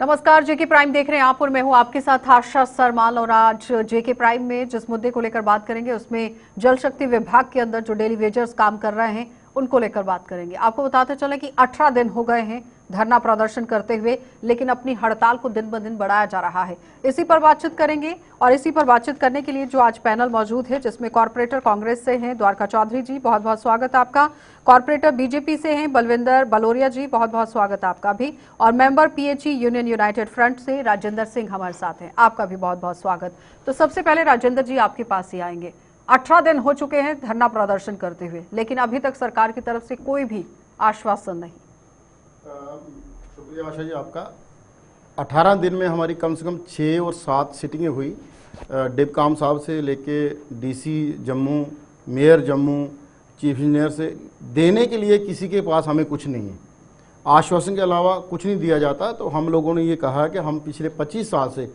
नमस्कार, जेके प्राइम देख रहे हैं आप और मैं हूं आपके साथ आशा सरमाल। और आज जेके प्राइम में जिस मुद्दे को लेकर बात करेंगे उसमें जल शक्ति विभाग के अंदर जो डेली वेजर्स काम कर रहे हैं उनको लेकर बात करेंगे। आपको बताते चले कि 18 दिन हो गए हैं धरना प्रदर्शन करते हुए, लेकिन अपनी हड़ताल को दिन ब दिन बढ़ाया जा रहा है। इसी पर बातचीत करेंगे और इसी पर बातचीत करने के लिए जो आज पैनल मौजूद है जिसमें कॉर्पोरेटर कांग्रेस से हैं द्वारका चौधरी जी, बहुत बहुत स्वागत आपका। कॉर्पोरेटर बीजेपी से हैं बलविंदर बलोरिया जी, बहुत बहुत स्वागत आपका भी। और member PHE union United front से राजेंद्र सिंह हमारे साथ हैं, आपका भी बहुत बहुत स्वागत। तो सबसे पहले राजेंद्र जी आपके पास ही आएंगे। 18 दिन हो चुके हैं धरना प्रदर्शन करते हुए, लेकिन अभी तक सरकार की तरफ से कोई भी आश्वासन नहीं। शुक्रिया आशा जी आपका। 18 दिन में हमारी कम से कम 6 और 7 सिटिंगें हुई। डिबकाम साहब से लेके DC Jammu, mayor Jammu, chief engineer से देने के लिए किसी के पास हमें कुछ नहीं है। आश्वासन के अलावा कुछ नहीं दिया जाता। तो हम लोगों ने ये कहा कि हम पिछले 25 साल से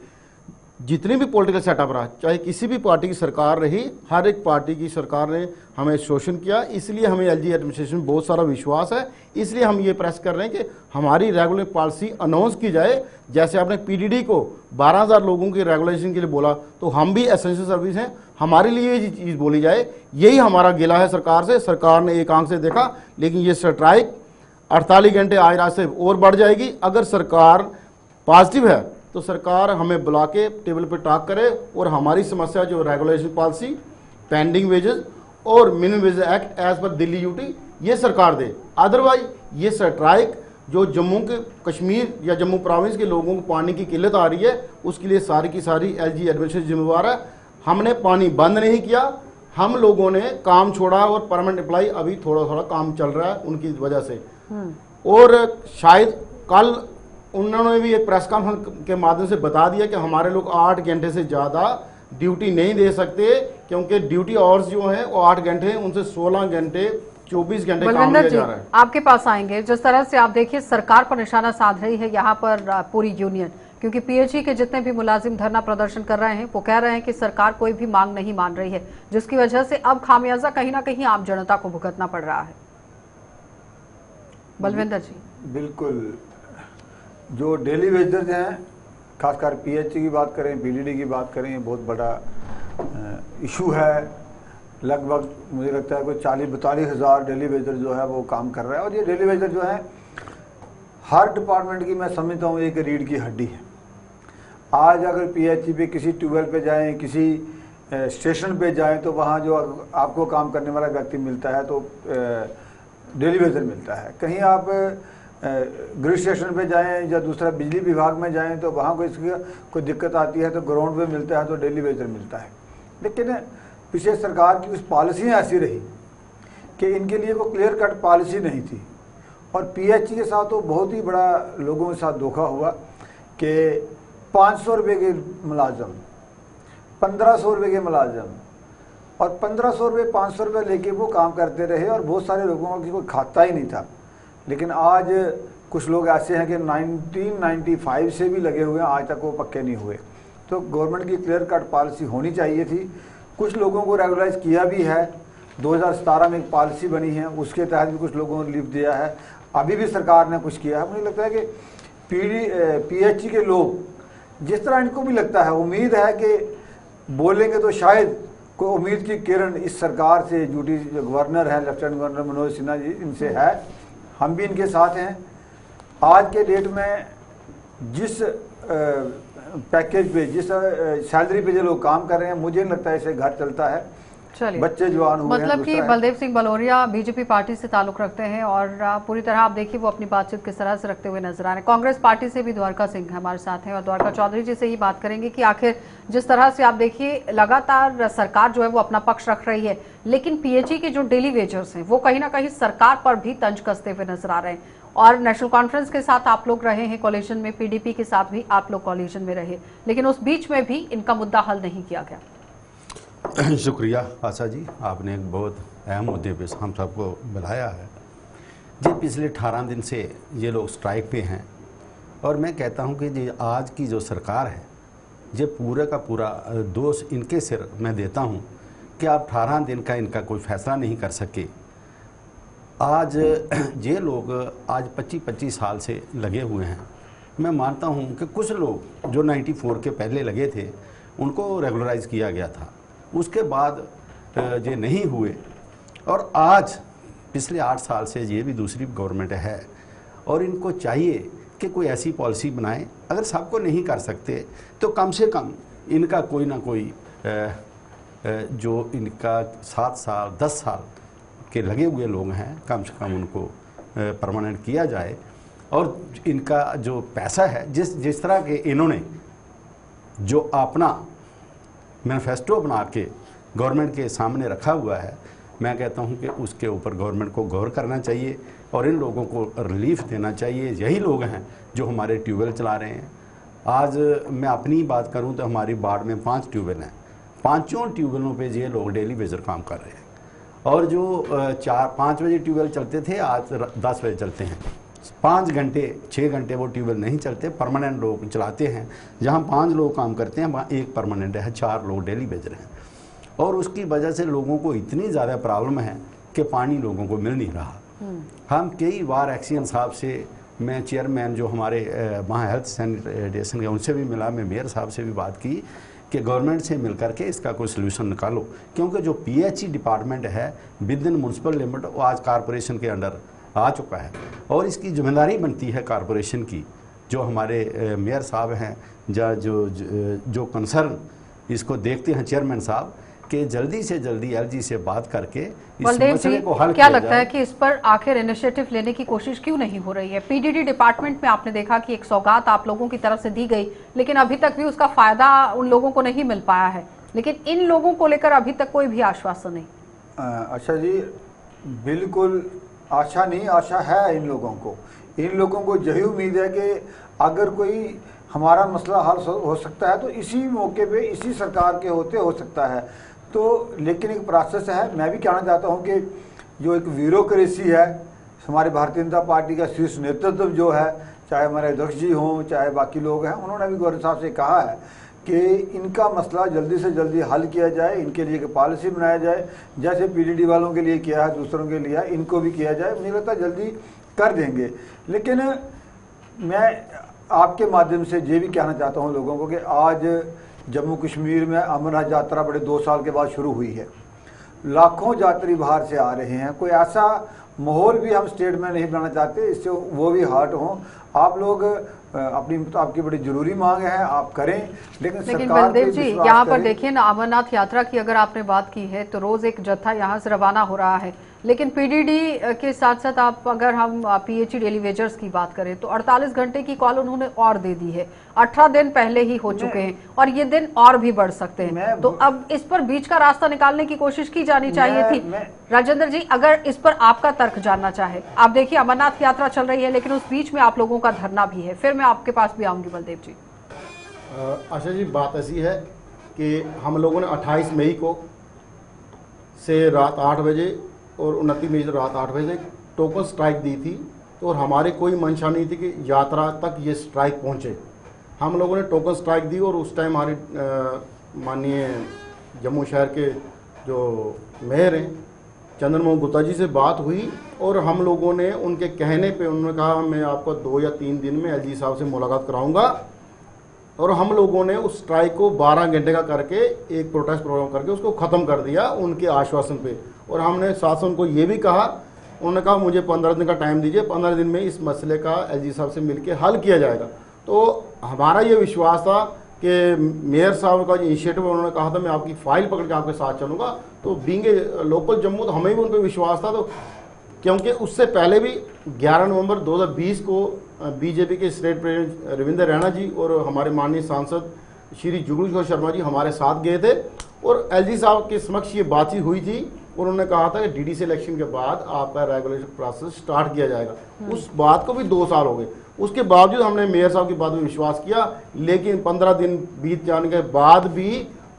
जितनी भी पॉलिटिकल सेटअप रहा, चाहे किसी भी पार्टी की सरकार रही, हर एक पार्टी की सरकार ने हमें शोषण किया। इसलिए हमें एलजी एडमिनिस्ट्रेशन बहुत सारा विश्वास है। इसलिए हम ये प्रेस कर रहे हैं कि हमारी रेगुलर पॉलिसी अनाउंस की जाए। जैसे आपने पीडीडी को 12,000 लोगों की रेगुलेशन के लिए बोला, तो हम भी एसेंशियल सर्विस हैं, हमारे लिए ये चीज़ बोली जाए। यही हमारा गिला है सरकार से। सरकार ने एक आंख से देखा, लेकिन ये स्ट्राइक 48 घंटे आज रात से और बढ़ जाएगी। अगर सरकार पॉजिटिव है तो सरकार हमें बुला के टेबल पे टॉक करे और हमारी समस्या जो रेगुलेशन पॉलिसी, पेंडिंग वेजेस और minimum wage act as per Delhi UT ये सरकार दे। अदरवाइज ये स्ट्राइक जो जम्मू के कश्मीर या जम्मू प्रोविंस के लोगों को पानी की किल्लत आ रही है, उसके लिए सारी की सारी एलजी एडमिनिस्ट्रेशन जिम्मेवार है। हमने पानी बंद नहीं किया, हम लोगों ने काम छोड़ा और परमानेंट एम्प्लॉय अभी थोड़ा थोड़ा काम चल रहा है उनकी वजह से। और शायद कल उन्होंने भी एक प्रेस कॉन्फ्रेंस के माध्यम से बता दिया कि हमारे लोग 8 घंटे से ज़्यादा ड्यूटी नहीं दे सकते, क्योंकि ड्यूटी आवर्स जो हैं वो 8 घंटे हैं, उनसे 16 घंटे 24 घंटे काम लिया जा रहा है। आपके पास आएंगे। जिस तरह से आप देखिए सरकार पर निशाना साध रही है यहाँ पर पूरी यूनियन, क्योंकि पीएचई के जितने भी मुलाजिम धरना प्रदर्शन कर रहे हैं वो कह रहे हैं कि सरकार कोई भी मांग नहीं मान रही है, जिसकी वजह से अब खामियाजा कहीं ना कहीं आम जनता को भुगतना पड़ रहा है। बलविंदर जी। बिल्कुल, जो डेली वेजर्स हैं, खासकर पीएचई की बात करें, पीडीडी की बात करें, ये बहुत बड़ा इशू है। लगभग मुझे लगता है कोई 40-42 हज़ार डेली वेजर जो है वो काम कर रहा है। और ये डेली वेजर जो है हर डिपार्टमेंट की, मैं समझता हूँ, एक रीढ़ की हड्डी है। आज अगर पीएचई पे किसी ट्यूबवेल पे जाएं, किसी स्टेशन पे जाएं, तो वहाँ जो आपको काम करने वाला व्यक्ति मिलता है तो डेली वेजर मिलता है। कहीं आप गृह स्टेशन पे जाएं या दूसरा बिजली विभाग में जाएं तो वहाँ कोई दिक्कत आती है तो ग्राउंड पे मिलता है तो डेली वेजर मिलता है। लेकिन पिछले सरकार की कुछ पॉलिसी ऐसी रही कि इनके लिए कोई क्लियर कट पॉलिसी नहीं थी। और पीएचई के साथ तो बहुत ही बड़ा लोगों के साथ धोखा हुआ कि 500 रुपये के मुलाजम, 1500 रुपये के मुलाजम, और 1500 रुपये 500 रुपये लेके वो काम करते रहे और बहुत सारे लोगों की कोई खाता ही नहीं था। लेकिन आज कुछ लोग ऐसे हैं कि 1995 से भी लगे हुए हैं, आज तक वो पक्के नहीं हुए। तो गवर्नमेंट की क्लियर कट पॉलिसी होनी चाहिए थी। कुछ लोगों को रेगुलाइज किया भी है। 2017 में एक पॉलिसी बनी है, उसके तहत भी कुछ लोगों ने लीव दिया है। अभी भी सरकार ने कुछ किया है। मुझे लगता है कि पीएचई के लोग, जिस तरह इनको भी लगता है, उम्मीद है कि बोलेंगे तो शायद कोई उम्मीद की किरण इस सरकार से, ड्यूटी जो गवर्नर है लेफ्टिनेंट गवर्नर मनोज सिन्हा जी, इनसे है। हम भी इनके साथ हैं। आज के डेट में जिस पैकेज पे, जिस सैलरी पे जो लोग काम कर रहे हैं, मुझे नहीं लगता है इससे घर चलता है। बच्चे जवान हुए मतलब कि बलदेव सिंह बलोरिया बीजेपी पार्टी से ताल्लुक रखते हैं और पूरी तरह आप देखिए वो अपनी बातचीत किस तरह से रखते हुए नजर आ रहे हैं। कांग्रेस पार्टी से भी द्वारका सिंह हमारे साथ हैं और द्वारका चौधरी जी से ही बात करेंगे कि आखिर जिस तरह से आप देखिए लगातार सरकार जो है वो अपना पक्ष रख रही है, लेकिन पीएचई के जो डेली वेजर्स हैं वो कहीं ना कहीं सरकार पर भी तंज कसते हुए नजर आ रहे हैं। और नेशनल कॉन्फ्रेंस के साथ आप लोग रहे हैं कोलिशन में, पीडीपी के साथ भी आप लोग कोलिशन में रहे, लेकिन उस बीच में भी इनका मुद्दा हल नहीं किया गया। शुक्रिया आशा जी, आपने एक बहुत अहम मुद्दे पे हम सबको बुलाया है। जी, पिछले 18 दिन से ये लोग स्ट्राइक पे हैं और मैं कहता हूँ कि जी आज की जो सरकार है, ये पूरे का पूरा दोष इनके सिर मैं देता हूँ कि आप 18 दिन का इनका कोई फैसला नहीं कर सके। आज ये लोग आज 25-25 साल से लगे हुए हैं मैं मानता हूं कि कुछ लोग जो 94 के पहले लगे थे उनको रेगुलराइज किया गया था, उसके बाद ये नहीं हुए। और आज पिछले 8 साल से ये भी दूसरी गवर्नमेंट है और इनको चाहिए कि कोई ऐसी पॉलिसी बनाए, अगर सबको नहीं कर सकते तो कम से कम इनका कोई ना कोई जो इनका 7 साल 10 साल के लगे हुए लोग हैं कम से कम उनको परमानेंट किया जाए। और इनका जो पैसा है जिस तरह के इन्होंने जो अपना मैनिफेस्टो बना के गवर्नमेंट के सामने रखा हुआ है, मैं कहता हूं कि उसके ऊपर गवर्नमेंट को गौर करना चाहिए और इन लोगों को रिलीफ देना चाहिए। यही लोग हैं जो हमारे ट्यूबवेल चला रहे हैं। आज मैं अपनी बात करूं तो हमारी वार्ड में 5 ट्यूबवेल हैं, 5 ट्यूबवेलों पे ये लोग डेली बेजर काम कर रहे हैं। और जो 4-5 बजे ट्यूबवेल चलते थे आज 10 बजे चलते हैं। 5 घंटे 6 घंटे वो ट्यूबवेल नहीं चलते, परमानेंट लोग चलाते हैं। जहाँ 5 लोग काम करते हैं वहाँ 1 परमानेंट है, 4 लोग डेली बेजर हैं। और उसकी वजह से लोगों को इतनी ज़्यादा प्रॉब्लम है कि पानी लोगों को मिल नहीं रहा। हम कई बार एक्सीएन साहब से, मैं चेयरमैन जो हमारे वहाँ हेल्थ सैनिटेशन के उनसे भी मिला, मैं मेयर साहब से भी बात की कि गवर्नमेंट से मिल करके इसका कोई सलूशन निकालो, क्योंकि जो पीएचई डिपार्टमेंट है विद इन म्यूनसिपल लिमिट वो आज कॉरपोरेशन के अंडर आ चुका है और इसकी जिम्मेदारी बनती है कॉरपोरेशन की। जो हमारे मेयर साहब हैं या जो कंसर्न इसको देखते हैं चेयरमैन साहब, कि जल्दी से जल्दी एलजी से बात करके इस मसले को हल क्या लगता है कि इस पर आखिर इनिशिएटिव लेने की कोशिश क्यों नहीं हो रही है? पीडीडी डिपार्टमेंट में आपने देखा कि एक सौगात आप लोगों की तरफ से दी गई, लेकिन अभी तक भी उसका फायदा उन लोगों को नहीं मिल पाया है, लेकिन इन लोगों को लेकर अभी तक कोई भी आश्वासन नहीं। अच्छा जी, बिल्कुल आशा नहीं, आशा है इन लोगों को। इन लोगों को यही उम्मीद है कि अगर कोई हमारा मसला हल हो सकता है तो इसी मौके पे इसी सरकार के होते हो सकता है। तो लेकिन एक प्रोसेस है। मैं भी कहना चाहता हूं कि जो एक ब्यूरोक्रेसी है हमारी भारतीय जनता पार्टी का शीर्ष नेतृत्व जो है, चाहे हमारे अध्यक्ष जी हों चाहे बाकी लोग हैं, उन्होंने भी गवर्नर साहब से कहा है कि इनका मसला जल्दी से जल्दी हल किया जाए, इनके लिए एक पॉलिसी बनाया जाए, जैसे पीडीडी वालों के लिए किया है दूसरों के लिए इनको भी किया जाए। मुझे लगता है जल्दी कर देंगे। लेकिन मैं आपके माध्यम से ये भी कहना चाहता हूँ लोगों को कि आज जम्मू कश्मीर में अमरनाथ यात्रा बड़े 2 साल के बाद शुरू हुई है। लाखों यात्री बाहर से आ रहे हैं। कोई ऐसा माहौल भी हम स्टेट में नहीं बनाना चाहते इससे वो भी हर्ट हों। आप लोग आपकी बड़ी जरूरी मांग है, आप करें, लेकिन बलदेव जी यहाँ पर देखिए ना, अमरनाथ यात्रा की अगर आपने बात की है तो रोज एक जत्था यहाँ से रवाना हो रहा है, लेकिन पीडीडी के साथ साथ आप अगर हम पीएचई डेली वेजर्स की बात करें तो 48 घंटे की कॉल उन्होंने और दे दी है। 18 दिन पहले ही हो चुके हैं और ये दिन और भी बढ़ सकते हैं। तो अब इस पर बीच का रास्ता निकालने की कोशिश की जानी चाहिए थी। राजेंद्र जी, अगर इस पर आपका तर्क जानना चाहे, आप देखिए अमरनाथ यात्रा चल रही है लेकिन उस बीच में आप लोगों का धरना भी है, फिर मैं आपके पास भी आऊंगी बलदेव जी। आशा जी, बात ऐसी है कि हम लोगों ने 28 मई को से रात 8 बजे और 29 मई से रात 8 बजे टोकन स्ट्राइक दी थी, तो और हमारी कोई मंशा नहीं थी कि यात्रा तक ये स्ट्राइक पहुंचे। हम लोगों ने टोकन स्ट्राइक दी और उस टाइम हमारे माननीय जम्मू शहर के जो मेयर हैं चंद्र मोहन गुप्ता जी से बात हुई और हम लोगों ने उनके कहने पे उन्होंने कहा मैं आपको 2 या 3 दिन में एलजी साहब से मुलाकात कराऊंगा, और हम लोगों ने उस स्ट्राइक को 12 घंटे का करके एक प्रोटेस्ट प्रोग्राम करके उसको ख़त्म कर दिया उनके आश्वासन पे। और हमने साथ साथ उनको ये भी कहा, उन्होंने कहा मुझे 15 दिन का टाइम दीजिए, 15 दिन में इस मसले का एलजी साहब से मिलकर हल किया जाएगा। तो हमारा ये विश्वास था कि मेयर साहब का जो इनिशिएटिव उन्होंने कहा था मैं आपकी फाइल पकड़ के आपके साथ चलूँगा, तो बींगे लोकल जम्मू तो हमें भी उन पर विश्वास था। तो क्योंकि उससे पहले भी 11 नवंबर 2020 को बीजेपी के स्टेट प्रेसिडेंट रविंद्र रैना जी और हमारे माननीय सांसद श्री जुगल किशोर शर्मा जी हमारे साथ गए थे और एलजी साहब के समक्ष ये बातचीत हुई थी। उन्होंने कहा था कि डीडीसी इलेक्शन के बाद आपका रेगुलेशन प्रोसेस स्टार्ट किया जाएगा। उस बात को भी 2 साल हो गए, उसके बावजूद हमने मेयर साहब की बात में विश्वास किया, लेकिन 15 दिन बीत जाने के बाद भी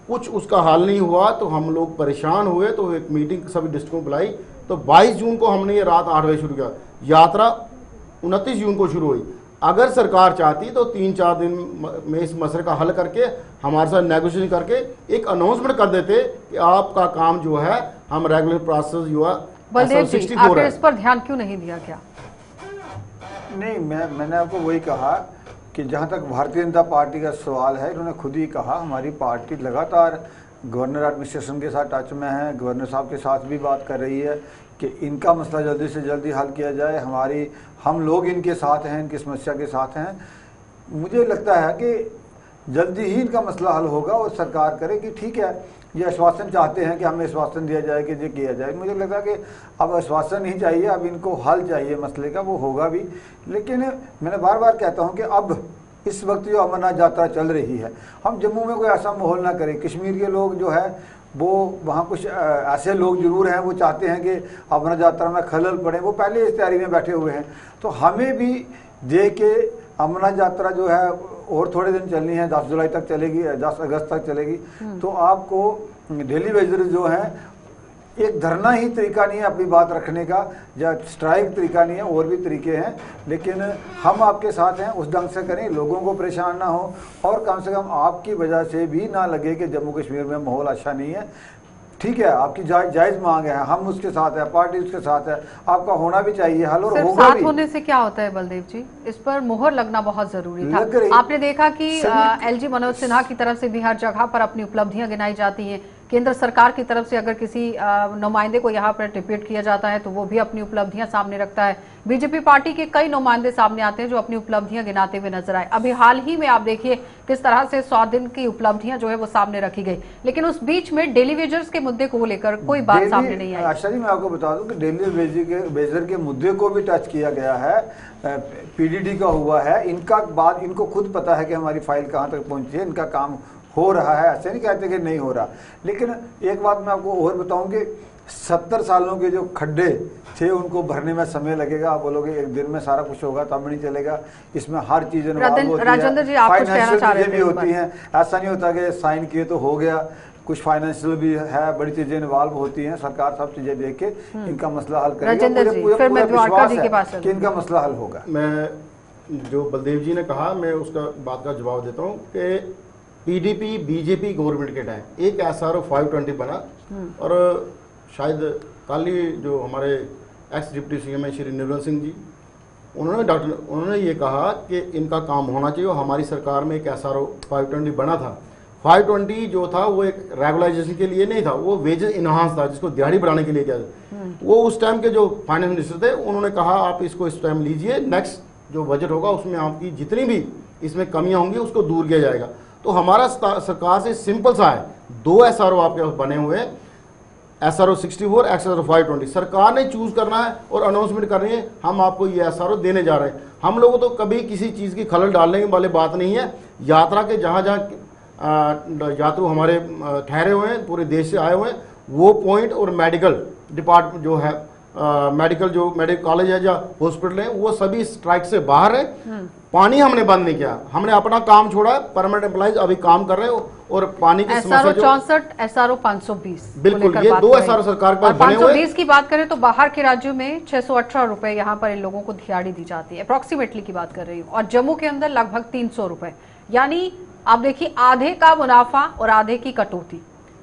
कुछ उसका हल नहीं हुआ। तो हम लोग परेशान हुए, तो एक मीटिंग सभी डिस्ट्रिक्टों को बुलाई। तो 22 जून को हमने ये रात 8 बजे शुरू किया, यात्रा 29 जून को शुरू हुई। अगर सरकार चाहती तो 3-4 दिन में इस मसले का हल करके हमारे साथ नेगोशिएशन करके एक अनाउंसमेंट कर देते कि आपका काम जो है हम रेगुलर प्रोसेस जो है बलदेव जी, आखिर इस पर ध्यान क्यों नहीं दिया? क्या नहीं, मैंने आपको वही कहा कि जहाँ तक भारतीय जनता पार्टी का सवाल है, इन्होंने खुद ही कहा हमारी पार्टी लगातार गवर्नर एडमिनिस्ट्रेशन के साथ टच में है, गवर्नर साहब के साथ भी बात कर रही है कि इनका मसला जल्दी से जल्दी हल किया जाए, हम लोग इनके साथ हैं, इनकी समस्या के साथ हैं। मुझे लगता है कि जल्दी ही इनका मसला हल होगा और सरकार करे कि ठीक है, ये आश्वासन चाहते हैं कि हमें आश्वासन दिया जाए कि ये किया जाए। मुझे लगता है कि अब आश्वासन नहीं चाहिए, अब इनको हल चाहिए मसले का, वो होगा भी। लेकिन मैंने बार बार कहता हूँ कि अब इस वक्त जो अमरनाथ यात्रा चल रही है, हम जम्मू में कोई ऐसा माहौल ना करें। कश्मीर के लोग जो है वो वहाँ कुछ ऐसे लोग जरूर हैं, वो चाहते हैं कि अमरनाथ यात्रा में खलल पड़े, वो पहले इस तैयारी में बैठे हुए हैं। तो हमें भी देख के अमरनाथ यात्रा जो है और थोड़े दिन चलनी है, 10 जुलाई तक चलेगी, 10 अगस्त तक चलेगी। तो आपको डेली वेजर जो है, एक धरना ही तरीका नहीं है अपनी बात रखने का, या स्ट्राइक तरीका नहीं है, और भी तरीके हैं। लेकिन हम आपके साथ हैं, उस ढंग से करें, लोगों को परेशान ना हो, और कम से कम आपकी वजह से भी ना लगे कि जम्मू कश्मीर में माहौल अच्छा नहीं है। ठीक है, आपकी जायज़ मांग है, हम उसके साथ है, पार्टी उसके साथ है, आपका होना भी चाहिए हल, और होगा साथ भी। होने से क्या होता है बलदेव जी, इस पर मोहर लगना बहुत जरूरी लग था। रही- आपने देखा कि एलजी मनोज सिन्हा की तरफ से भी हर जगह पर अपनी उपलब्धियां गिनाई जाती हैं। केंद्र सरकार की तरफ से अगर किसी नुमाइंदे को यहाँ पर डिप्यूट किया जाता है तो वो भी अपनी उपलब्धियां सामने रखता है। बीजेपी पार्टी के कई नुमाइंदे सामने आते हैं जो अपनी उपलब्धियां गिनाते हुए नजर आए। अभी हाल ही में आप देखिए किस तरह से 100 दिन की उपलब्धियां जो है वो सामने रखी गई, लेकिन उस बीच में डेली वेजर्स के मुद्दे को लेकर कोई बात सामने नहीं आई। आशा जी, मैं आपको बता दूं कि डेली वेजर के मुद्दे को भी टच किया गया है, पीडीडी का हुआ है। इनका बात इनको खुद पता है कि हमारी फाइल कहाँ तक पहुंची है, इनका काम हो रहा है, ऐसे नहीं कहते कि नहीं हो रहा। लेकिन एक बात मैं आपको और बताऊं कि 70 सालों के जो खड्डे थे उनको भरने में समय लगेगा। आप बोलोगे एक दिन में सारा कुछ होगा, तब नहीं चलेगा। इसमें हर चीज राजेंद्र जी, आप कुछ कहना चाह रहे थे? भी होती हैं, ऐसा नहीं होता कि साइन किए तो हो गया। कुछ फाइनेंशियल भी है, बड़ी चीजें इन्वॉल्व होती हैं। सरकार सब चीजें देख के इनका मसला हल करेगी। फिर मैं द्वारका जी के पास कि इनका मसला हल होगा। मैं जो बलदेव जी ने कहा, मैं उसका बात का जवाब देता हूँ कि पीडीपी बीजेपी गवर्नमेंट के टाइम एक SRO 520 बना, और शायद कल ही जो हमारे एक्स डिप्टी सीएम है श्री निर्मल सिंह जी, उन्होंने ये कहा कि इनका काम होना चाहिए। हमारी सरकार में एक SRO 520 बना था। 520 जो था वो एक रेगुलाइजेशन के लिए नहीं था, वो वेजेस इनहांस था, जिसको दिहाड़ी बढ़ाने के लिए किया। वो उस टाइम के जो फाइनेंस मिनिस्टर थे उन्होंने कहा आप इसको इस टाइम लीजिए, नेक्स्ट जो बजट होगा उसमें आपकी जितनी भी इसमें कमियां होंगी उसको दूर किया जाएगा। तो हमारा सरकार से सिंपल सा है, 2 SRO आपके पास बने हुए हैं, SRO 64, SRO 520। सरकार ने चूज करना है और अनाउंसमेंट करनी है, हम आपको ये SRO देने जा रहे हैं। हम लोगों तो कभी किसी चीज़ की खलल डालने वाली बात नहीं है। यात्रा के जहाँ जहाँ यात्रु हमारे ठहरे हुए हैं, पूरे देश से आए हुए हैं, वो पॉइंट और मेडिकल डिपार्टमेंट जो है, मेडिकल कॉलेज है या हॉस्पिटल है, वो सभी स्ट्राइक से बाहर है। पानी हमने बंद नहीं किया, हमने अपना काम छोड़ा है। परमानेंट एम्प्लॉइज अभी काम कर रहे हो, और पानी की समस्या SRO जो 64, SRO 520, बिल्कुल, ये 2 SRO सरकार के पास बने हुए। 520 की बात करें तो बाहर के राज्यों में 618 रुपए यहाँ पर इन लोगों को दिहाड़ी दी जाती है, अप्रोक्सीमेटली की बात कर रही हूँ, और जम्मू के अंदर लगभग 300 रुपए। यानी आप देखिए आधे का मुनाफा और आधे की कटौती।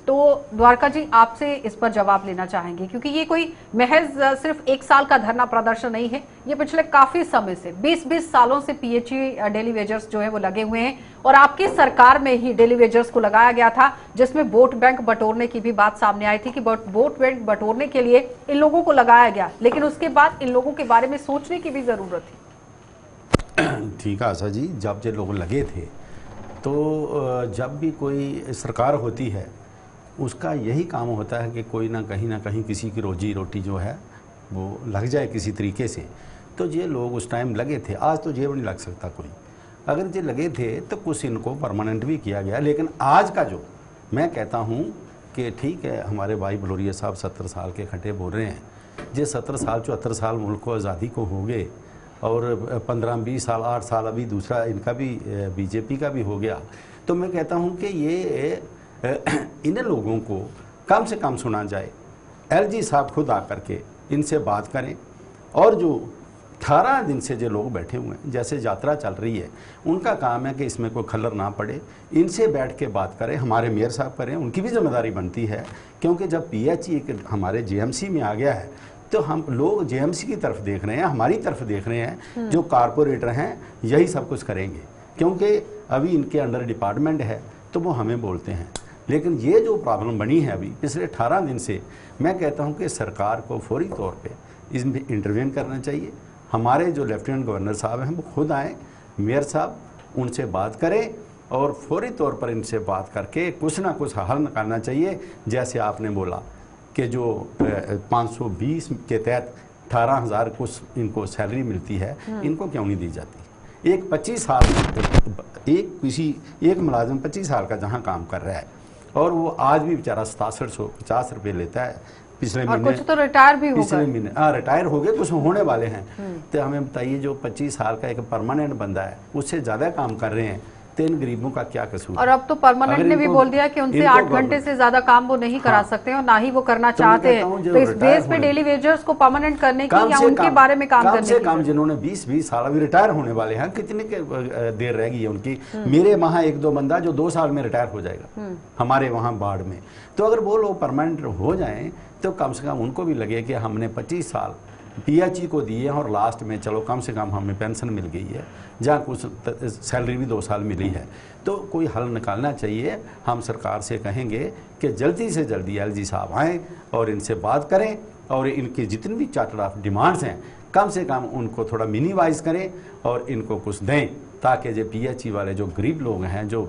तो द्वारका जी, आपसे इस पर जवाब लेना चाहेंगे, क्योंकि ये कोई महज सिर्फ 1 साल का धरना प्रदर्शन नहीं है, ये पिछले काफी समय से 20-20 सालों से PHE डेली वेजर्स जो है वो लगे हुए हैं। और आपकी सरकार में ही डेली वेजर्स को लगाया गया था, जिसमें वोट बैंक बटोरने की भी बात सामने आई थी कि वोट बैंक बटोरने के लिए इन लोगों को लगाया गया, लेकिन उसके बाद इन लोगों के बारे में सोचने की भी जरूरत थी। ठीक है आशा जी, जब ये लोग लगे थे तो जब भी कोई सरकार होती है उसका यही काम होता है कि कोई ना कहीं किसी की रोजी रोटी जो है वो लग जाए किसी तरीके से। तो ये लोग उस टाइम लगे थे, आज तो जेब नहीं लग सकता कोई। अगर ये लगे थे तो कुछ इनको परमानेंट भी किया गया। लेकिन आज का जो मैं कहता हूँ कि ठीक है, हमारे भाई बलोरिया साहब 70 साल के खट्टे बोल रहे हैं। ये 70 साल 74 साल मुल्क को आज़ादी को हो गए, और 15-20 साल 8 साल अभी दूसरा इनका भी बीजेपी का भी हो गया। तो मैं कहता हूँ कि ये इन लोगों को कम से कम सुना जाए। एलजी साहब खुद आकर के इनसे बात करें, और जो 18 दिन से जो लोग बैठे हुए हैं, जैसे यात्रा चल रही है, उनका काम है कि इसमें कोई खलर ना पड़े, इनसे बैठ के बात करें। हमारे मेयर साहब करें, उनकी भी जिम्मेदारी बनती है, क्योंकि जब PHE हमारे JMC में आ गया है तो हम लोग JMC की तरफ देख रहे हैं, हमारी तरफ देख रहे हैं। जो कारपोरेटर हैं यही सब कुछ करेंगे। क्योंकि अभी इनके अंडर डिपार्टमेंट है तो वो हमें बोलते हैं। लेकिन ये जो प्रॉब्लम बनी है अभी पिछले 18 दिन से, मैं कहता हूँ कि सरकार को फौरी तौर पे इसमें इंटरवेन करना चाहिए। हमारे जो लेफ्टिनेंट गवर्नर साहब हैं वो खुद आएँ, मेयर साहब उनसे बात करें और फौरी तौर पर इनसे बात करके कुछ ना कुछ हल निकालना चाहिए। जैसे आपने बोला कि जो 520 के तहत 18,000 कुछ इनको सैलरी मिलती है, इनको क्यों नहीं दी जाती? एक 25 साल एक मुलाजिम 25 साल का जहाँ काम कर रहा है और वो आज भी बेचारा 6750 रुपये लेता है। पिछले महीने कुछ तो रिटायर भी हो पिछले महीने रिटायर हो गए, कुछ होने वाले हैं। तो हमें बताइए, जो 25 साल का एक परमानेंट बंदा है उससे ज़्यादा काम कर रहे हैं, तो इन गरीबों का क्या कसूर? और अब तो परमानेंट ने भी बोल दिया कि उनसे 8 घंटे से ज्यादा काम वो नहीं करा सकते और ना ही वो करना चाहते हैं। तो इस बेस पे डेली वेजर्स को परमानेंट करने की या उनके बारे में काम करने की, जिन्होंने 20 साल अभी रिटायर होने वाले हैं, कितने देर रह गई है उनकी? मेरे वहाँ 1-2 बंदा जो 2 साल में रिटायर हो जाएगा हमारे वहाँ बाढ़ में। तो अगर वो लोग परमानेंट हो जाएं तो कम से कम उनको भी लगे कि हमने 25 साल PHE को दिए और लास्ट में चलो कम से कम हमें पेंशन मिल गई है, जहाँ कुछ सैलरी भी 2 साल मिली है। तो कोई हल निकालना चाहिए। हम सरकार से कहेंगे कि जल्दी से जल्दी LG साहब आएँ और इनसे बात करें और इनकी जितनी भी चार्टर ऑफ डिमांड्स हैं कम से कम उनको थोड़ा मिनिमाइज करें और इनको कुछ दें, ताकि जो PHE वाले जो गरीब लोग हैं, जो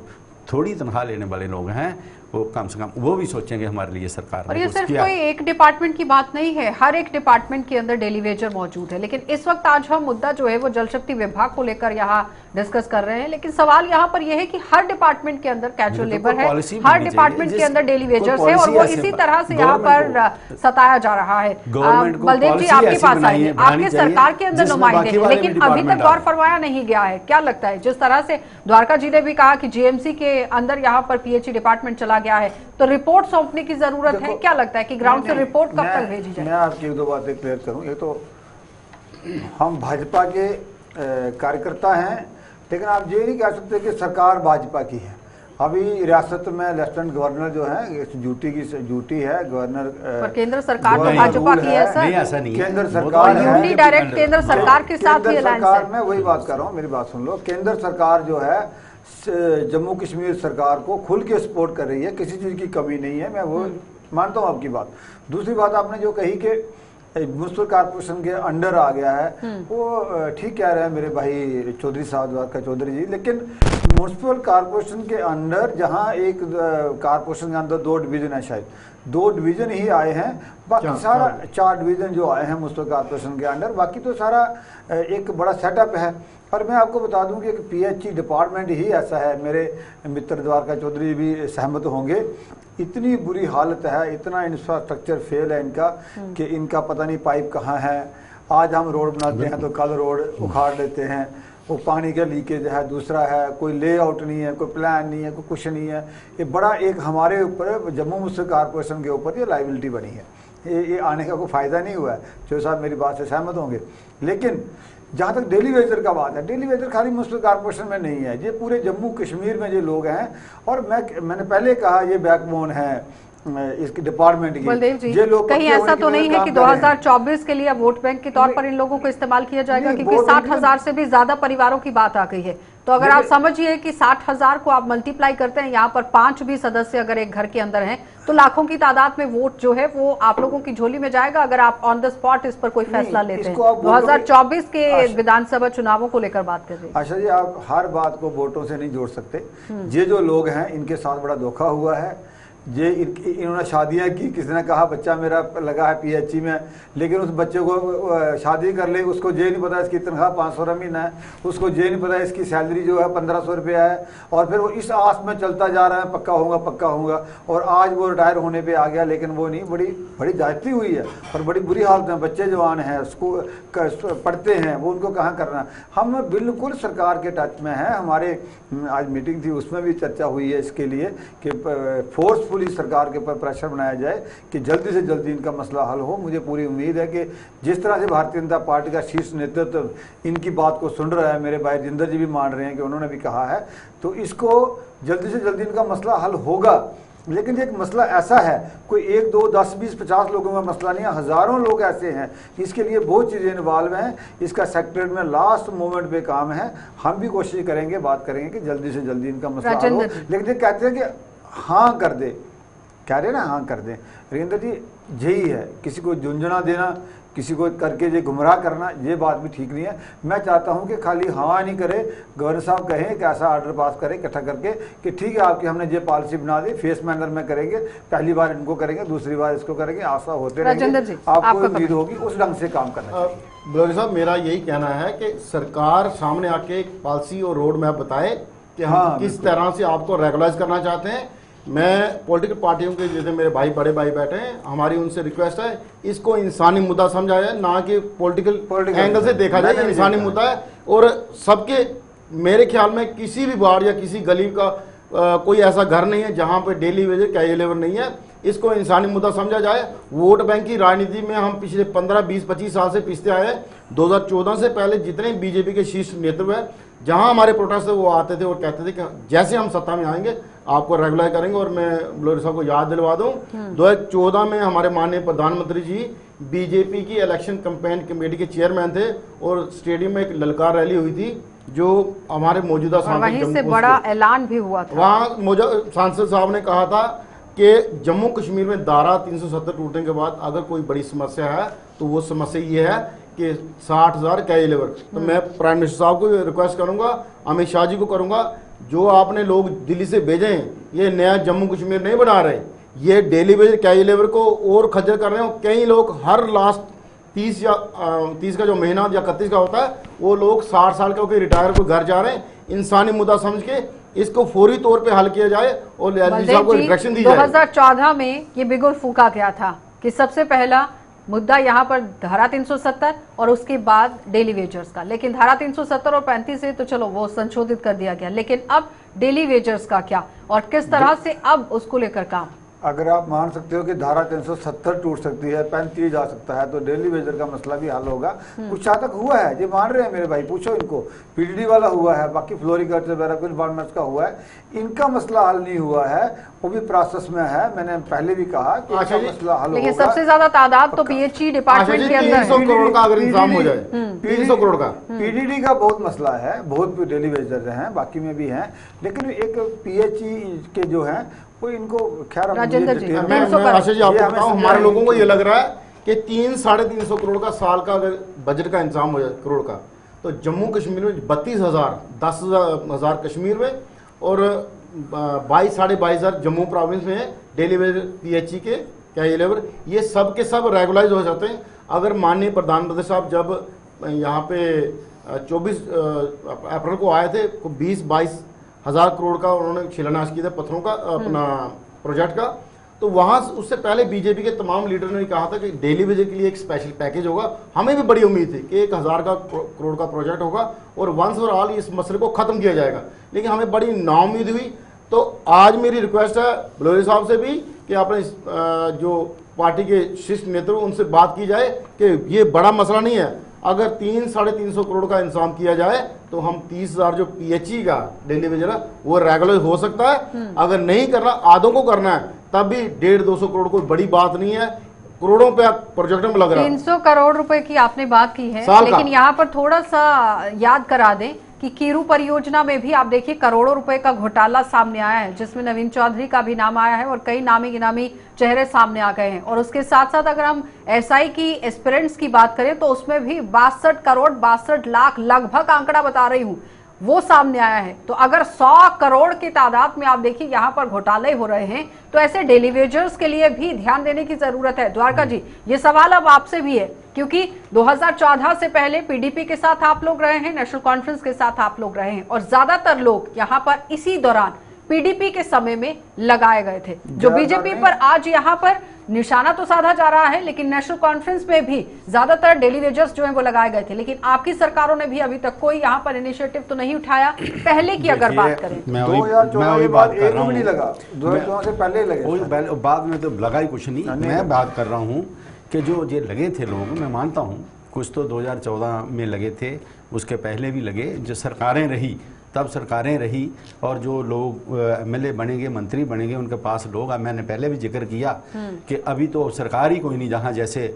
थोड़ी तनख्वाह लेने वाले लोग हैं, वो कम से कम वो भी सोचेंगे हमारे लिए सरकार ने। और ये सिर्फ कोई एक डिपार्टमेंट की बात नहीं है, हर एक डिपार्टमेंट के अंदर डेली वेजर मौजूद है। लेकिन इस वक्त आज हम मुद्दा जो है वो जल शक्ति विभाग को लेकर यहाँ डिस्कस कर रहे हैं। लेकिन सवाल यहाँ पर यह है कि हर डिपार्टमेंट के अंदर कैजुअल लेबर है, हर डिपार्टमेंट के अंदर डेली वेजर्स है और वो इसी तरह से यहाँ पर सताया जा रहा है। बलदेव जी, आपके पास आइए, आपके सरकार के अंदर नुमाइंदे हैं, लेकिन अभी तक गौर फरमाया नहीं गया है। क्या लगता है, जिस तरह से द्वारका जी ने भी कहा कि GMC के अंदर यहाँ पर PHE डिपार्टमेंट चला गया है, तो रिपोर्ट सौंपने की जरूरत है? क्या लगता है कि ग्राउंड से रिपोर्ट कब तक भेजी जाए? मैं आपकी 1-2 बातें क्लियर करूं। एक तो हम भाजपा के कार्यकर्ता हैं, लेकिन आप ये नहीं कह सकते कि सरकार भाजपा की है। अभी रियासत में लेफ्टिनेंट गवर्नर जो है ड्यूटी है गवर्नर, पर केंद्र सरकार तो भाजपा की है सर। नहीं, ऐसा नहीं है। केंद्र सरकार ड्यूटी डायरेक्ट केंद्र सरकार के साथ ही अलायंस है। मैं वही बात कर रहा हूँ, मेरी बात सुन लो। केंद्र सरकार जो है जम्मू कश्मीर सरकार को खुल के सपोर्ट कर रही है, किसी चीज़ की कमी नहीं है, मैं वो मानता हूँ आपकी बात। दूसरी बात आपने जो कही कि म्युनिसिपल कॉर्पोरेशन के अंडर आ गया है, वो ठीक कह रहे हैं मेरे भाई चौधरी साहब, द्वारका चौधरी जी। लेकिन म्युनिसिपल कॉर्पोरेशन के अंडर जहाँ एक कॉर्पोरेशन के अंदर 2 डिवीजन है, शायद 2 डिवीजन ही आए हैं, बाकी सारा 4 डिवीजन जो आए हैं म्युनिसिपल कॉर्पोरेशन के अंडर, बाकी तो सारा एक बड़ा सेटअप है। और मैं आपको बता दूं कि PHE डिपार्टमेंट ही ऐसा है, मेरे मित्र द्वारका चौधरी भी सहमत होंगे, इतनी बुरी हालत है, इतना इंफ्रास्ट्रक्चर फेल है इनका कि इनका पता नहीं पाइप कहाँ है। आज हम रोड बनाते हैं तो कल रोड उखाड़ लेते हैं, वो पानी का लीकेज है, दूसरा है कोई लेआउट नहीं है, कोई प्लान नहीं है, कोई कुछ नहीं है। ये बड़ा एक हमारे ऊपर जम्मू म्युनिसिपल कॉर्पोरेशन के ऊपर ये लाइबिलिटी बनी है। ये आने का कोई फ़ायदा नहीं हुआ है। चौधरी साहब मेरी बात से सहमत होंगे। लेकिन जहाँ तक डेली वेजर का बात है, डेली वेजर खाली म्युनिसिपल कॉर्पोरेशन में नहीं है, ये पूरे जम्मू कश्मीर में जो लोग हैं, और मैंने पहले कहा ये बैकबोन है इसकी डिपार्टमेंट की। बलदेव जी, कहीं ऐसा तो नहीं है कि 2024 के लिए वोट बैंक के तौर पर इन लोगों को इस्तेमाल किया जाएगा? क्योंकि 60,000 से भी ज्यादा परिवारों की बात आ गई है। तो अगर आप समझिए कि 60,000 को आप मल्टीप्लाई करते हैं, यहाँ पर 5 भी सदस्य अगर एक घर के अंदर हैं, तो लाखों की तादाद में वोट जो है वो आप लोगों की झोली में जाएगा अगर आप ऑन द स्पॉट इस पर कोई फैसला लेते हैं। 2024 के विधानसभा चुनावों को लेकर बात कर रहे हैं। आशा जी, आप हर बात को वोटों से नहीं जोड़ सकते। ये जो लोग हैं इनके साथ बड़ा धोखा हुआ है। ये इन्होंने शादियां की, किसी ने कहा बच्चा मेरा लगा है PHE में, लेकिन उस बच्चे को शादी कर ले, उसको ये नहीं पता इसकी तनख्वाह 500 रुपये महीना है, उसको ये नहीं पता इसकी सैलरी जो है 1500 रुपया है, और फिर वो इस आस में चलता जा रहा है पक्का होगा, और आज वो रिटायर होने पे आ गया, लेकिन वो नहीं, बड़ी जायती हुई है और बड़ी बुरी हालत है। बच्चे जवान हैं, स्कूल पढ़ते हैं, वो उनको कहाँ करना। हम बिल्कुल सरकार के टच में हैं। हमारे आज मीटिंग थी, उसमें भी चर्चा हुई है इसके लिए कि फोर्सफुली सरकार के ऊपर प्रेशर बनाया जाए कि जल्दी से जल्दी इनका मसला हल हो। मुझे पूरी उम्मीद है कि जिस तरह से भारतीय जनता पार्टी का शीर्ष नेतृत्व इनकी बात को सुन रहा है, मेरे भाई जिंदर जी भी मान रहे हैं कि उन्होंने भी कहा है, तो इसको जल्दी से जल्दी इनका मसला हल होगा। लेकिन एक मसला ऐसा है, कोई 1 2 10 20 50 लोगों का मसला नहीं है, हज़ारों लोग ऐसे हैं, इसके लिए बहुत चीज़ें इन्वॉल्व हैं। इसका सेक्रेटरीट में लास्ट मोमेंट पे काम है। हम भी कोशिश करेंगे, बात करेंगे कि जल्दी से जल्दी इनका मसला हल हो। लेकिन ये कहते हैं कि हाँ कर दे, कह रहे ना हाँ कर दें। राजेंद्र जी यही है, किसी को झुंझुना देना, किसी को करके ये गुमराह करना, ये बात भी ठीक नहीं है। मैं चाहता हूँ कि खाली हाँ नहीं करे, गवर्नर साहब कहें एक ऐसा ऑर्डर पास करें इकट्ठा करके कि ठीक है आपकी हमने ये पॉलिसी बना दी, फेस मैनर में करेंगे, पहली बार इनको करेंगे, दूसरी बार इसको करेंगे, आशा होते रहेंगे, आपको उम्मीद होगी उस ढंग से काम करना चाहिए। ब्लॉगर साहब मेरा यही कहना है कि सरकार सामने आके एक पॉलिसी और रोड मैप बताए कि हम किस तरह से आपको रेगुलाइज करना चाहते हैं। मैं पॉलिटिकल पार्टियों के जैसे मेरे भाई बड़े भाई बैठे हैं, हमारी उनसे रिक्वेस्ट है इसको इंसानी मुद्दा समझा जाए, ना कि पॉलिटिकल एंगल से देखा जाए। ये इंसानी मुद्दा है और सबके, मेरे ख्याल में किसी भी वार्ड या किसी गली का कोई ऐसा घर नहीं है जहां पे डेली वेजेस कैजुअल लेबर नहीं है। इसको इंसानी मुद्दा समझा जाए। वोट बैंक की राजनीति में हम पिछले 15 20 25 साल से पिसते आए हैं। 2014 से पहले जितने बीजेपी के शीर्ष नेतृत्व है, जहां हमारे प्रोटेस्ट वो आते थे और कहते थे कि जैसे हम सत्ता में आएंगे आपको रेगुलर करेंगे। और मैं ब्लोरी साहब को याद दिलवा दूं, 2014 में हमारे माननीय प्रधानमंत्री जी बीजेपी की इलेक्शन कैंपेन कमेटी के चेयरमैन थे और स्टेडियम में एक ललकार रैली हुई थी जो हमारे मौजूदा वहीं से बड़ा ऐलान भी हुआ था। वहाँ सांसद साहब ने कहा था कि जम्मू कश्मीर में धारा 370 टूटने के बाद अगर कोई बड़ी समस्या है तो वो समस्या ये है कि 60,000 कैजुअल लेबर। तो मैं प्राइम मिनिस्टर साहब को रिक्वेस्ट करूंगा, अमित शाह जी को करूंगा, जो आपने लोग दिल्ली से भेजे हैं ये नया जम्मू कश्मीर नहीं बना रहे, ये डेली वेज कैजुअल लेबर को और खज्जल कर रहे हैं। कई लोग हर लास्ट 30 का जो महीना या 31 का होता है वो लोग 60 साल के होकर रिटायर को घर जा रहे हैं। इंसानी मुद्दा समझ के इसको फौरी तौर पे हल किया जाए और साहब को डायरेक्शन दी जाए। 2014 में ये बिगुल फूका गया था कि सबसे पहला मुद्दा यहाँ पर धारा 370 और उसके बाद डेली वेजर्स का, लेकिन धारा 370 और 35 से तो चलो वो संशोधित कर दिया गया, लेकिन अब डेली वेजर्स का क्या और किस तरह से अब उसको लेकर काम? अगर आप मान सकते हो कि धारा 370 टूट सकती है, 35 जा सकता है, तो डेली वेजर का मसला भी हल होगा। कुछ जहाँ तक हुआ है, ये मान रहे हैं मेरे भाई, पूछो इनको, पीडीडी वाला हुआ है, बाकी फ्लोरिकल्चर वगैरह फार्मर्स का हुआ है, इनका मसला हल नहीं हुआ है, वो भी प्रोसेस में है। मैंने पहले भी कहा कि इसका मसला हल होगा। लेकिन सबसे ज्यादा तादाद तो पीएचई डिपार्टमेंट के अंदर 300 करोड़ का अगर इंतजाम हो जाए, 300 करोड़ का पीडीडी का बहुत मसला है, बहुत डेली वेजर हैं, बाकी में भी हैं, लेकिन एक पीएचई के जो हैं वो इनको खैर राजेंद्र जी, मैं आशीष जी आपको बताऊं, हमारे लोगों को ये लग रहा है कि 300-350 करोड़ का साल का अगर बजट का इंतजाम हो जाए करोड़ का, तो जम्मू कश्मीर में 32,000 10,000 कश्मीर में और 22,500 जम्मू प्रोविंस में डेली वेज पीएचई के कैजुअल लेबर, ये सब के सब रेगुलाइज हो जाते हैं। अगर माननीय प्रधानमंत्री साहब जब यहाँ पे 24 अप्रैल को आए थे, 20-22 हजार करोड़ का उन्होंने शिलान्यास किया था पत्थरों का अपना प्रोजेक्ट का, तो वहां उससे पहले बीजेपी के तमाम लीडर ने कहा था कि डेली वेजर के लिए एक स्पेशल पैकेज होगा। हमें भी बड़ी उम्मीद थी कि 1,000 करोड़ का प्रोजेक्ट होगा और वंस और ऑल इस मसले को खत्म किया जाएगा, लेकिन हमें बड़ी नाउम्मीद हुई। तो आज मेरी रिक्वेस्ट है ब्लोरी साहब से भी कि अपने जो पार्टी के शीर्ष नेतृत्व उनसे बात की जाए कि ये बड़ा मसला नहीं है, अगर 300-350 करोड़ का इंतजाम किया जाए तो हम 30,000 जो पीएचई का डेली वेजर है वो रेगुलर हो सकता है। अगर नहीं करना, आधों को करना है, तब भी 150-200 करोड़ कोई बड़ी बात नहीं है, करोड़ों पे प्रोजेक्ट में लग रहा है। 300 करोड़ रुपए की आपने बात की है, लेकिन यहाँ पर थोड़ा सा याद करा दें कि कीरू परियोजना में भी आप देखिए करोड़ों रुपए का घोटाला सामने आया है, जिसमें नवीन चौधरी का भी नाम आया है और कई नामी गिनामी चेहरे सामने आ गए हैं। और उसके साथ साथ अगर हम एसआई की एस्पिरेंट्स की बात करें तो उसमें भी 62 करोड़ 62 लाख लगभग आंकड़ा बता रही हूं वो सामने आया है। तो अगर 100 करोड़ की तादाद में आप देखिए यहाँ पर घोटाले हो रहे हैं, तो ऐसे डेली वेजर्स के लिए भी ध्यान देने की जरूरत है। द्वारका जी, ये सवाल अब आपसे भी है, क्योंकि 2014 से पहले पीडीपी के साथ आप लोग रहे हैं, नेशनल कॉन्फ्रेंस के साथ आप लोग रहे हैं, और ज्यादातर लोग यहाँ पर इसी दौरान पीडीपी के समय में लगाए गए थे, जो बीजेपी पर आज यहाँ पर निशाना तो साधा जा रहा है, लेकिन नेशनल कॉन्फ्रेंस में भी ज्यादातर डेली वेजर्स जो हैं वो लगाए गए थे। लेकिन आपकी सरकारों ने भी अभी तक कोई यहाँ पर इनिशिएटिव तो नहीं उठाया। पहले की अगर बात करें, मैं वही बात कर रहा हूँ, नहीं लगा 2014 से पहले लगे, बाद में तो लगा ही कुछ नहीं। मैं बात कर रहा हूँ कि जो ये लगे थे लोग, मैं मानता हूँ कुछ तो 2014 में लगे थे, उसके पहले भी लगे, जो सरकारें रही तब सरकारें रही और जो लोग एमएलए बनेंगे, मंत्री बनेंगे, उनके पास लोग, मैंने पहले भी जिक्र किया कि अभी तो सरकार ही कोई नहीं, जहाँ जैसे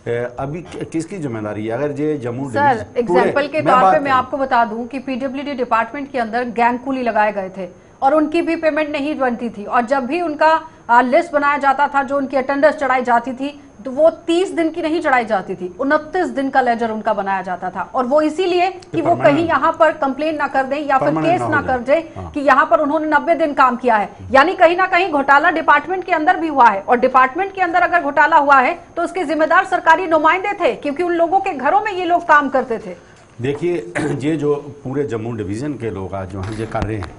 अभी किसकी जिम्मेदारी है? अगर ये जम्मू सर एग्जाम्पल के तौर पे मैं आपको बता दूं कि पीडब्ल्यूडी डिपार्टमेंट के अंदर गैंग कूली लगाए गए थे और उनकी भी पेमेंट नहीं बनती थी, और जब भी उनका लिस्ट बनाया जाता था, जो उनकी अटेंडेंस चढ़ाई जाती थी, तो वो 30 दिन की नहीं चढ़ाई जाती थी, 29 दिन का लेजर उनका बनाया जाता था। और वो इसीलिए कि वो कहीं यहाँ पर कंप्लेन ना कर दें या फिर केस ना कर दें कि यहाँ पर उन्होंने 90 दिन काम किया है। यानी कहीं ना कहीं घोटाला डिपार्टमेंट के अंदर भी हुआ है, और डिपार्टमेंट के अंदर अगर घोटाला हुआ है तो उसके जिम्मेदार सरकारी नुमाइंदे थे, क्योंकि उन लोगों के घरों में ये लोग काम करते थे। देखिए, ये जो पूरे जम्मू डिवीज़न के लोग आज जो हैं ये कर रहे हैं,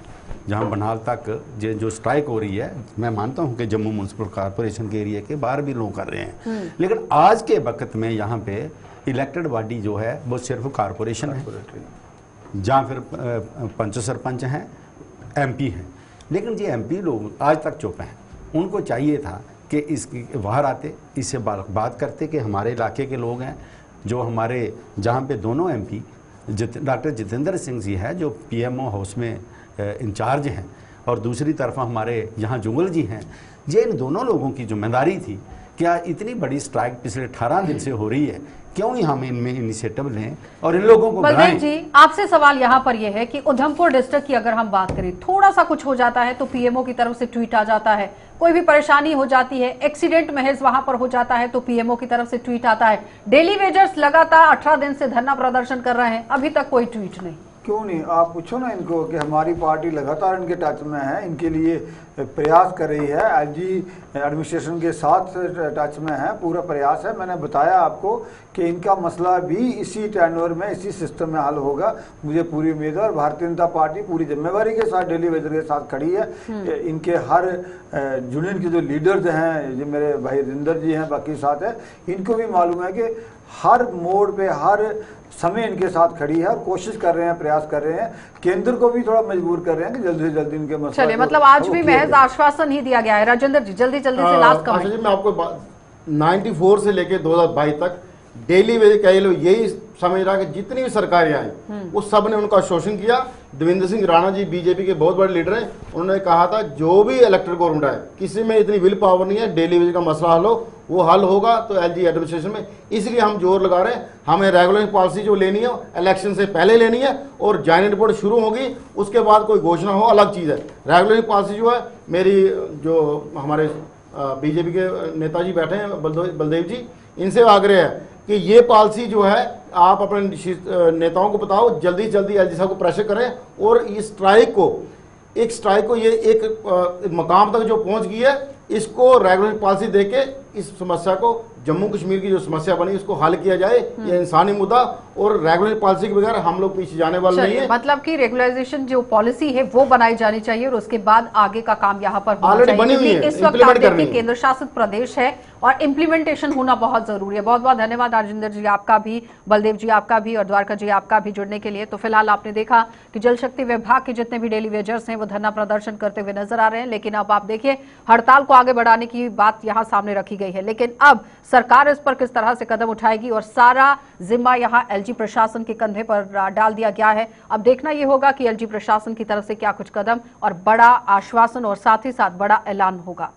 जहाँ बनाल तक जो स्ट्राइक हो रही है, मैं मानता हूँ कि जम्मू म्यूनसिपल कॉरपोरेशन के एरिया के बाहर भी लोग कर रहे हैं, लेकिन आज के वक्त में यहाँ पे इलेक्टेड बॉडी जो है वो सिर्फ कॉरपोरेशन है, जहाँ फिर पंच सरपंच हैं, एमपी हैं। लेकिन ये एमपी लोग आज तक चुप हैं। उनको चाहिए था कि इसकी बाहर आते, इससे बात करते कि हमारे इलाके के लोग हैं, जो हमारे जहाँ पे दोनों एमपी डॉक्टर जितेंद्र सिंह जी है जो पीएमओ हाउस में इंचार्ज हैं, और दूसरी तरफ हमारे यहाँ जुगल जी हैं, ये इन दोनों लोगों की जिम्मेदारी थी। क्या इतनी बड़ी स्ट्राइक पिछले 18 दिन से हो रही है, क्यों नहीं हम इनमें इनिशिएटिव लें और इन लोगों को बलदेव जी, आपसे सवाल यहाँ पर यह है कि उधमपुर डिस्ट्रिक्ट की अगर हम बात करें, थोड़ा सा कुछ हो जाता है तो पीएमओ की तरफ से ट्वीट आ जाता है, कोई भी परेशानी हो जाती है, एक्सीडेंट महज वहां पर हो जाता है तो पीएमओ की तरफ से ट्वीट आता है। डेली वेजर्स लगातार 18 दिन से धरना प्रदर्शन कर रहे हैं, अभी तक कोई ट्वीट नहीं। क्यों नहीं? आप पूछो ना इनको कि हमारी पार्टी लगातार इनके टच में है, इनके लिए प्रयास कर रही है, एलजी एडमिनिस्ट्रेशन के साथ टच में है, पूरा प्रयास है। मैंने बताया आपको कि इनका मसला भी इसी टेन्योर में, इसी सिस्टम में हल होगा, मुझे पूरी उम्मीद है। और भारतीय जनता पार्टी पूरी जिम्मेवारी के साथ डेली वेजर के साथ खड़ी है। इनके हर यूनियन के जो लीडर्स हैं, जो मेरे भाई रिंदर जी हैं, बाकी साथ है, इनको भी मालूम है कि हर मोड़ पे, हर समय इनके साथ खड़ी है और कोशिश कर रहे हैं, प्रयास कर रहे हैं। केंद्र को भी थोड़ा मजबूर कर रहे हैं कि जल्दी से जल्दी इनके मसले। चलिए, मतलब आज भी महज आश्वासन ही दिया गया है। राजेंद्र जी, जल्दी जल्दी से लास्ट कमेंट। जी, मैं आपको 94 से लेके 2022 तक डेली वेज कई लोग यही समझ रहा कि जितनी भी सरकारें आई वो सब ने उनका शोषण किया। देवेंद्र सिंह राणा जी बीजेपी के बहुत बड़े लीडर हैं, उन्होंने कहा था जो भी इलेक्टेड गवर्नमेंट है, किसी में इतनी विल पावर नहीं है, डेली वेज का मसला हल हो, वो हल होगा तो एलजी एडमिनिस्ट्रेशन में। इसलिए हम जोर लगा रहे हैं, हमें रेगुलेशन पॉलिसी जो लेनी है इलेक्शन से पहले लेनी है, और ज्वाइनिंग रिपोर्ट शुरू होगी उसके बाद कोई घोषणा हो अलग चीज़ है। रेगुलेशन पॉलिसी जो है, मेरी जो हमारे बीजेपी के नेताजी बैठे हैं बलदेव जी, इनसे आग्रह है कि ये पॉलिसी जो है आप अपने नेताओं को बताओ, जल्दी से जल्दी एलजी साहब को प्रेशर करें, और इस स्ट्राइक को ये एक मकाम तक जो पहुंच गई है, इसको रेगुलेशन पॉलिसी देके इस समस्या को, जम्मू कश्मीर की जो समस्या बनी, इसको हल किया जाए। ये इंसानी मुद्दा, और रेगुलेशन पॉलिसी के बगैर हम लोग पीछे जाने वाले नहीं है। मतलब कि रेगुलराइजेशन जो पॉलिसी है वो बनाई जानी चाहिए, और उसके बाद आगे का काम यहाँ पर होना ऑलरेडी बनी हुई है, इस वक्त आप देखिए केंद्र शासित प्रदेश है और इम्प्लीमेंटेशन होना बहुत जरूरी है। बहुत बहुत धन्यवाद राजेंद्र जी आपका भी, बलदेव जी आपका भी, और द्वारका जी आपका भी जुड़ने के लिए। तो फिलहाल आपने देखा कि जल शक्ति विभाग के जितने भी डेली वेजर्स हैं वो धरना प्रदर्शन करते हुए नजर आ रहे हैं, लेकिन अब आप देखिए हड़ताल को आगे बढ़ाने की बात यहाँ सामने रखी गई है, लेकिन अब सरकार इस पर किस तरह से कदम उठाएगी, और सारा जिम्मा यहाँ एलजी प्रशासन के कंधे पर डाल दिया गया है। अब देखना यह होगा कि एलजी प्रशासन की तरफ से क्या कुछ कदम और बड़ा आश्वासन और साथ ही साथ बड़ा ऐलान होगा।